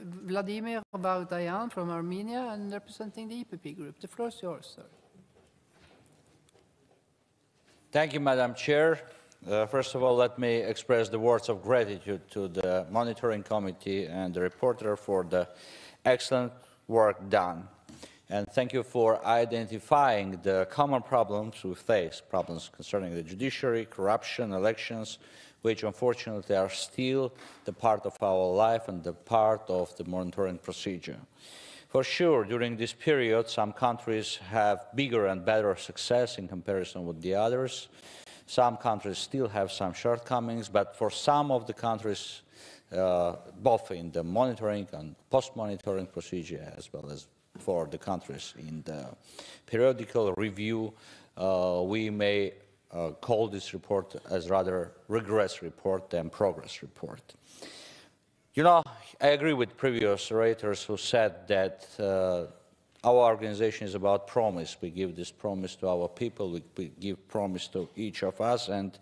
Vladimir Vardanyan from Armenia and representing the EPP group. The floor is yours, sir. Thank you, Madam Chair. First of all, let me express the words of gratitude to the Monitoring Committee and the reporter for the excellent work done. And thank you for identifying the common problems we face, problems concerning the judiciary, corruption, elections, which unfortunately are still the part of our life and the part of the monitoring procedure. For sure, during this period, some countries have bigger and better success in comparison with the others. Some countries still have some shortcomings, but for some of the countries, both in the monitoring and post-monitoring procedure, as well as for the countries in the periodical review, we may call this report as rather regress report than progress report. You know, I agree with previous orators who said that our organization is about promise. We give this promise to our people, we give promise to each of us, and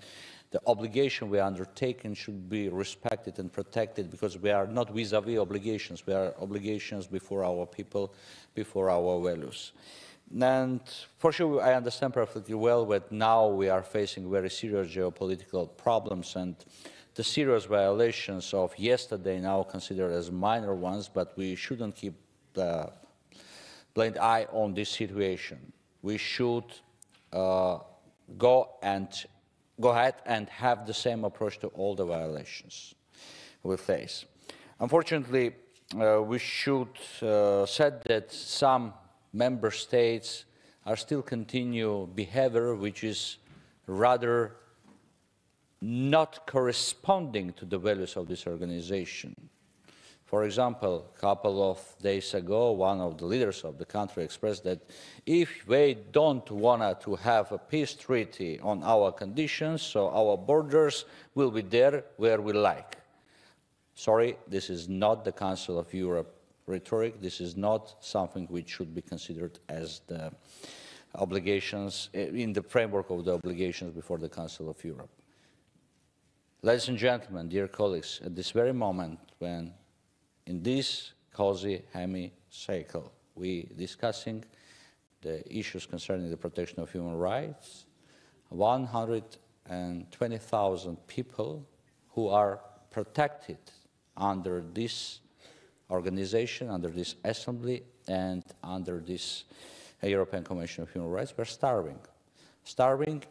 the obligation we are undertaking should be respected and protected, because we are not vis-a-vis obligations, we are obligations before our people, before our values. And for sure, I understand perfectly well that now we are facing very serious geopolitical problems, and the serious violations of yesterday now considered as minor ones, but we shouldn't keep the blind eye on this situation. We should go ahead and have the same approach to all the violations we face. Unfortunately, we should say that some member states are still continue behavior which is rather not corresponding to the values of this organization. For example, a couple of days ago, one of the leaders of the country expressed that if they don't want to have a peace treaty on our conditions, so our borders will be there where we like. Sorry, this is not the Council of Europe rhetoric. This is not something which should be considered as the obligations in the framework of the obligations before the Council of Europe. Ladies and gentlemen, dear colleagues, at this very moment when in this cozy hemicycle we discussing the issues concerning the protection of human rights, 120,000 people who are protected under this organization, under this assembly, and under this European Convention of Human Rights, we're starving,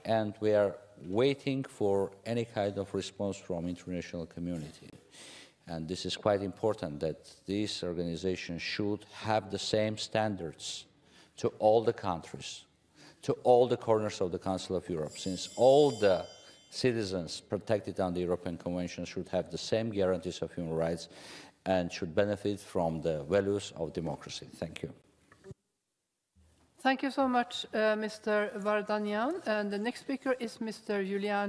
and we are waiting for any kind of response from international community. And this is quite important, that this organization should have the same standards to all the countries, to all the corners of the Council of Europe, since all the citizens protected under the European Convention should have the same guarantees of human rights and should benefit from the values of democracy. Thank you. Thank you so much, Mr. Vardanyan. And the next speaker is Mr. Julian